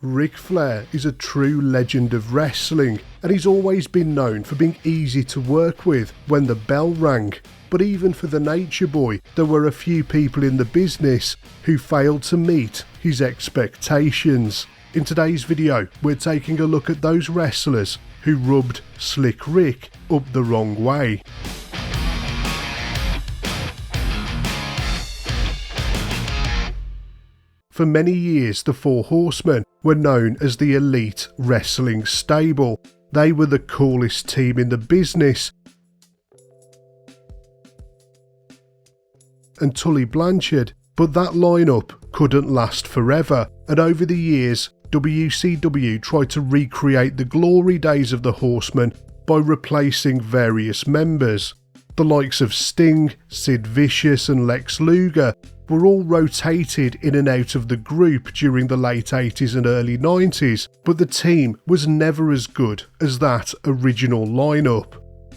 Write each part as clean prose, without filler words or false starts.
Ric Flair is a true legend of wrestling, and he's always been known for being easy to work with when the bell rang. But even for the Nature Boy, there were a few people in the business who failed to meet his expectations. In today's video, we're taking a look at those wrestlers who rubbed Slick Rick up the wrong way. For many years, the Four Horsemen were known as the elite wrestling stable. They were the coolest team in the business, and Tully Blanchard, but that lineup couldn't last forever, and over the years, WCW tried to recreate the glory days of the Horsemen by replacing various members. The likes of Sting, Sid Vicious and Lex Luger were all rotated in and out of the group during the late 80s and early 90s, but the team was never as good as that original lineup.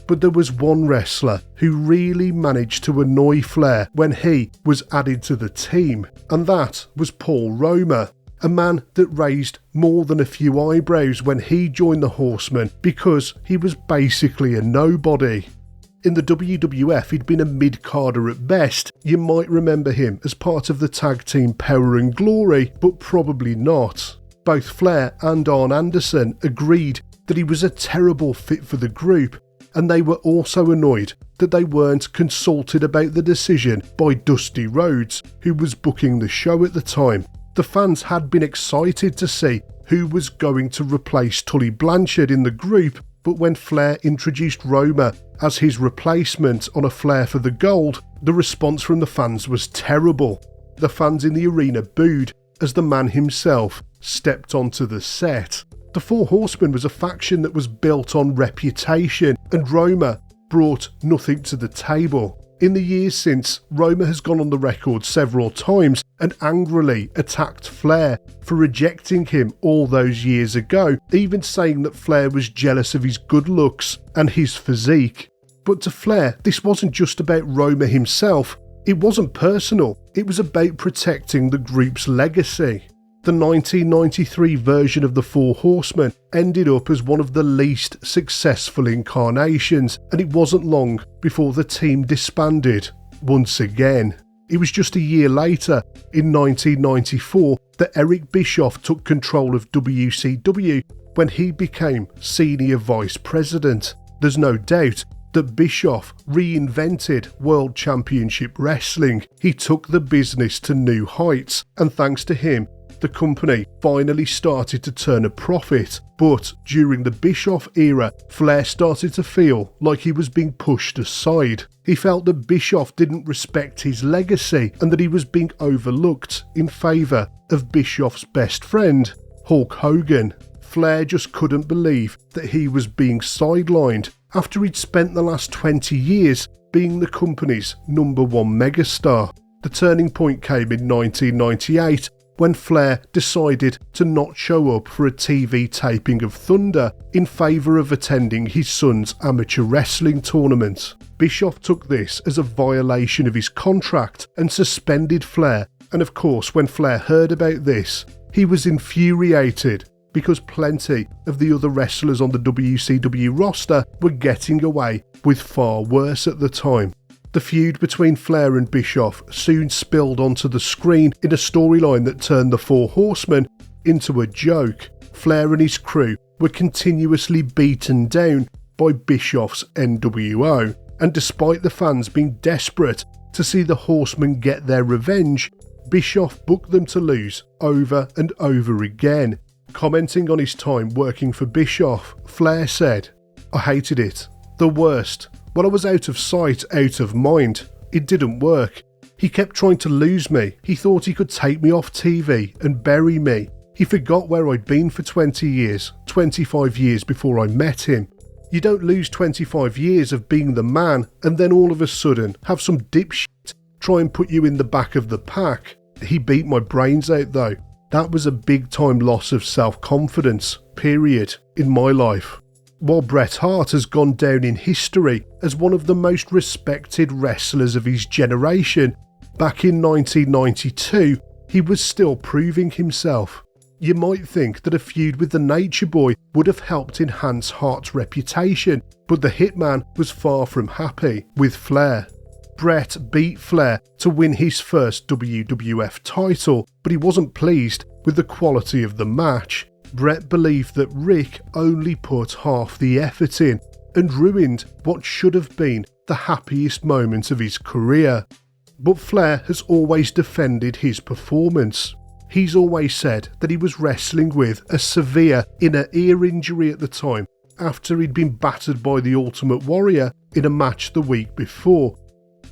But there was one wrestler who really managed to annoy Flair when he was added to the team, and that was Paul Roma, a man that raised more than a few eyebrows when he joined the Horsemen because he was basically a nobody. In the WWF, he'd been a mid-carder at best. You might remember him as part of the tag team Power and Glory, but probably not. Both Flair and Arn Anderson agreed that he was a terrible fit for the group, and they were also annoyed that they weren't consulted about the decision by Dusty Rhodes, who was booking the show at the time. The fans had been excited to see who was going to replace Tully Blanchard in the group, but when Flair introduced Roma as his replacement on a Flair for the Gold, the response from the fans was terrible. The fans in the arena booed as the man himself stepped onto the set. The Four Horsemen was a faction that was built on reputation, and Roma brought nothing to the table. In the years since, Roma has gone on the record several times and angrily attacked Flair for rejecting him all those years ago, even saying that Flair was jealous of his good looks and his physique. But to Flair, this wasn't just about Roma himself. It wasn't personal, it was about protecting the group's legacy. The 1993 version of the Four Horsemen ended up as one of the least successful incarnations, and it wasn't long before the team disbanded once again. It was just a year later, in 1994, that Eric Bischoff took control of WCW when he became Senior Vice President. There's no doubt that Bischoff reinvented World Championship Wrestling. He took the business to new heights, and thanks to him, the company finally started to turn a profit. But during the Bischoff era, Flair started to feel like he was being pushed aside. He felt that Bischoff didn't respect his legacy and that he was being overlooked in favour of Bischoff's best friend, Hulk Hogan. Flair just couldn't believe that he was being sidelined after he'd spent the last 20 years being the company's #1 megastar. The turning point came in 1998 when Flair decided to not show up for a TV taping of Thunder in favour of attending his son's amateur wrestling tournament. Bischoff took this as a violation of his contract and suspended Flair, and of course when Flair heard about this, he was infuriated because plenty of the other wrestlers on the WCW roster were getting away with far worse at the time. The feud between Flair and Bischoff soon spilled onto the screen in a storyline that turned the Four Horsemen into a joke. Flair and his crew were continuously beaten down by Bischoff's NWO, and despite the fans being desperate to see the Horsemen get their revenge, Bischoff booked them to lose over and over again. Commenting on his time working for Bischoff, Flair said, "I hated it. The worst. When I was out of sight, out of mind, it didn't work. He kept trying to lose me. He thought he could take me off TV and bury me. He forgot where I'd been for 20 years, 25 years before I met him. You don't lose 25 years of being the man and then all of a sudden have some dipshit try and put you in the back of the pack. He beat my brains out though. That was a big time loss of self-confidence, period, in my life." While Bret Hart has gone down in history as one of the most respected wrestlers of his generation, back in 1992, he was still proving himself. You might think that a feud with the Nature Boy would have helped enhance Hart's reputation, but the Hitman was far from happy with Flair. Bret beat Flair to win his first WWF title, but he wasn't pleased with the quality of the match. Bret believed that Ric only put half the effort in and ruined what should have been the happiest moment of his career. But Flair has always defended his performance. He's always said that he was wrestling with a severe inner ear injury at the time, after he'd been battered by the Ultimate Warrior in a match the week before,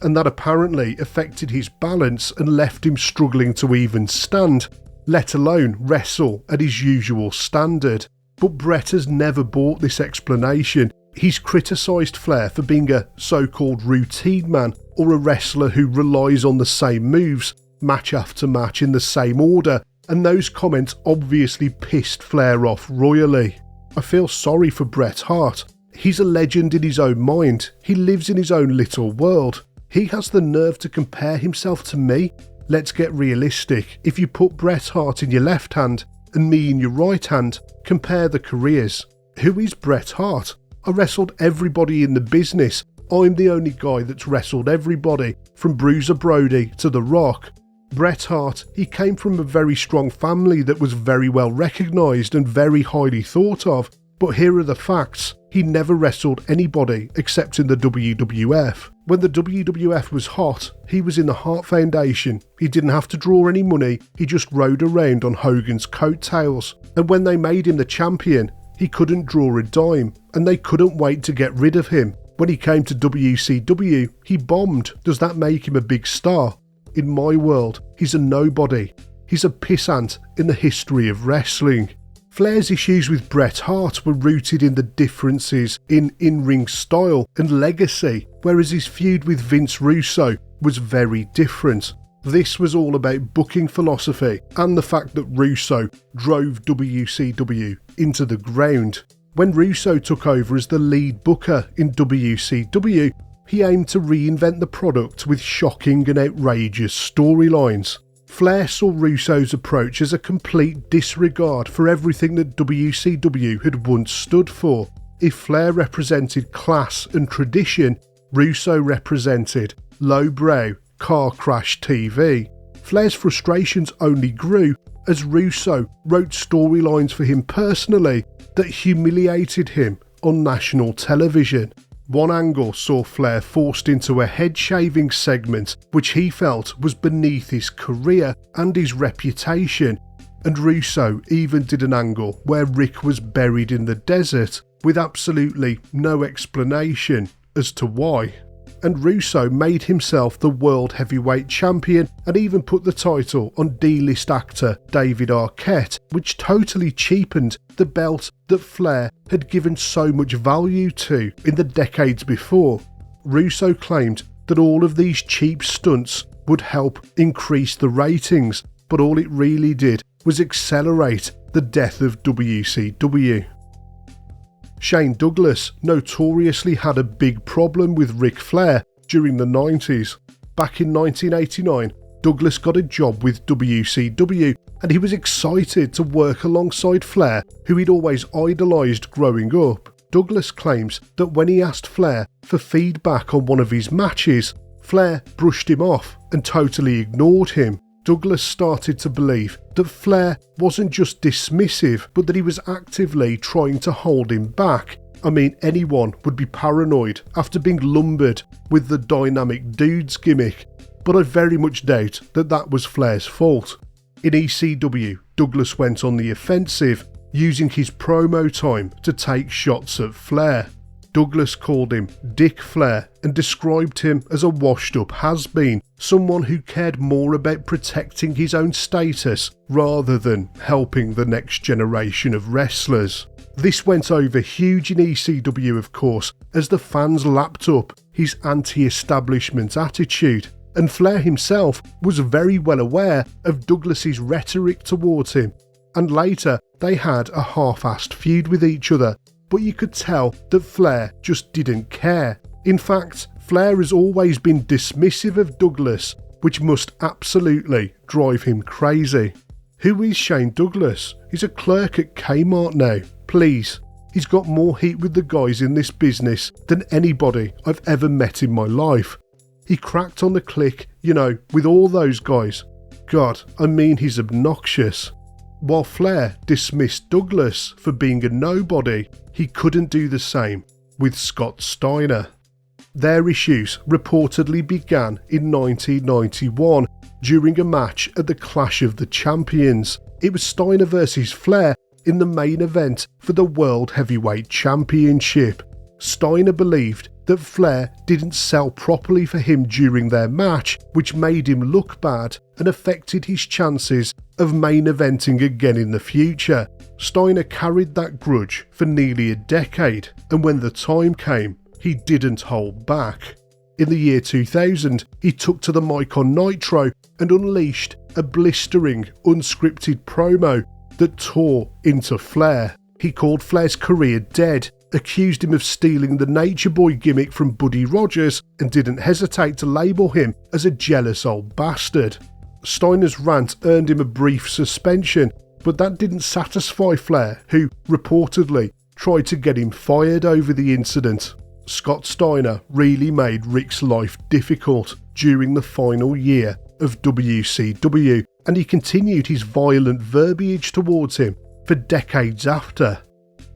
and that apparently affected his balance and left him struggling to even stand, let alone wrestle at his usual standard. But Bret has never bought this explanation. He's criticised Flair for being a so-called routine man, or a wrestler who relies on the same moves, match after match in the same order, and those comments obviously pissed Flair off royally. I feel sorry for Bret Hart. He's a legend in his own mind. He lives in his own little world. He has the nerve to compare himself to me. Let's get realistic. If you put Bret Hart in your left hand and me in your right hand, compare the careers. Who is Bret Hart? I wrestled everybody in the business. I'm the only guy that's wrestled everybody, from Bruiser Brody to The Rock. Bret Hart, he came from a very strong family that was very well recognised and very highly thought of, but here are the facts. He never wrestled anybody except in the WWF. When the WWF was hot, he was in the Hart Foundation. He didn't have to draw any money, he just rode around on Hogan's coattails. And when they made him the champion, he couldn't draw a dime, and they couldn't wait to get rid of him. When he came to WCW, he bombed. Does that make him a big star? In my world, he's a nobody. He's a pissant in the history of wrestling. Flair's issues with Bret Hart were rooted in the differences in in-ring style and legacy, whereas his feud with Vince Russo was very different. This was all about booking philosophy and the fact that Russo drove WCW into the ground. When Russo took over as the lead booker in WCW, he aimed to reinvent the product with shocking and outrageous storylines. Flair saw Russo's approach as a complete disregard for everything that WCW had once stood for. If Flair represented class and tradition, Russo represented lowbrow, car crash TV. Flair's frustrations only grew as Russo wrote storylines for him personally that humiliated him on national television. One angle saw Flair forced into a head-shaving segment which he felt was beneath his career and his reputation, and Russo even did an angle where Ric was buried in the desert with absolutely no explanation as to why. And Russo made himself the World Heavyweight Champion and even put the title on D-list actor David Arquette, which totally cheapened the belt that Flair had given so much value to in the decades before. Russo claimed that all of these cheap stunts would help increase the ratings, but all it really did was accelerate the death of WCW. Shane Douglas notoriously had a big problem with Ric Flair during the 90s. Back in 1989, Douglas got a job with WCW and he was excited to work alongside Flair, who he'd always idolised growing up. Douglas claims that when he asked Flair for feedback on one of his matches, Flair brushed him off and totally ignored him. Douglas started to believe that Flair wasn't just dismissive, but that he was actively trying to hold him back. I mean, anyone would be paranoid after being lumbered with the dynamic dudes gimmick, but I very much doubt that that was Flair's fault. In ECW, Douglas went on the offensive, using his promo time to take shots at Flair. Douglas called him Dick Flair and described him as a washed-up has-been, someone who cared more about protecting his own status rather than helping the next generation of wrestlers. This went over huge in ECW, of course, as the fans lapped up his anti-establishment attitude, and Flair himself was very well aware of Douglas's rhetoric towards him, and later they had a half-assed feud with each other, but you could tell that Flair just didn't care. In fact, Flair has always been dismissive of Douglas, which must absolutely drive him crazy. Who is Shane Douglas? He's a clerk at Kmart now. Please. He's got more heat with the guys in this business than anybody I've ever met in my life. He cracked on the click, with all those guys. God, I mean he's obnoxious. While Flair dismissed Douglas for being a nobody, he couldn't do the same with Scott Steiner. Their issues reportedly began in 1991 during a match at the Clash of the Champions. It was Steiner versus Flair in the main event for the World Heavyweight Championship. Steiner believed that Flair didn't sell properly for him during their match, which made him look bad and affected his chances of main eventing again in the future. Steiner carried that grudge for nearly a decade, and when the time came, he didn't hold back. In the year 2000, he took to the mic on Nitro and unleashed a blistering, unscripted promo that tore into Flair. He called Flair's career dead, accused him of stealing the Nature Boy gimmick from Buddy Rogers, and didn't hesitate to label him as a jealous old bastard. Steiner's rant earned him a brief suspension, but that didn't satisfy Flair, who reportedly tried to get him fired over the incident. Scott Steiner really made Ric's life difficult during the final year of WCW, and he continued his violent verbiage towards him for decades after.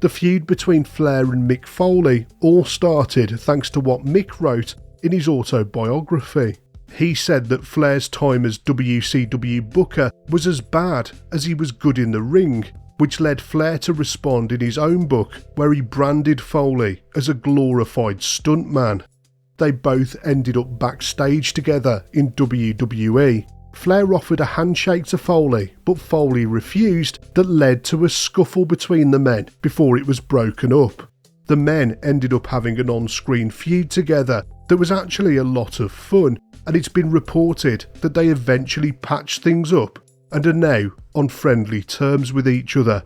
The feud between Flair and Mick Foley all started thanks to what Mick wrote in his autobiography. He said that Flair's time as WCW booker was as bad as he was good in the ring, which led Flair to respond in his own book where he branded Foley as a glorified stuntman. They both ended up backstage together in WWE. Flair offered a handshake to Foley, but Foley refused. That led to a scuffle between the men before it was broken up. The men ended up having an on-screen feud together that was actually a lot of fun, and it's been reported that they eventually patched things up and are now on friendly terms with each other.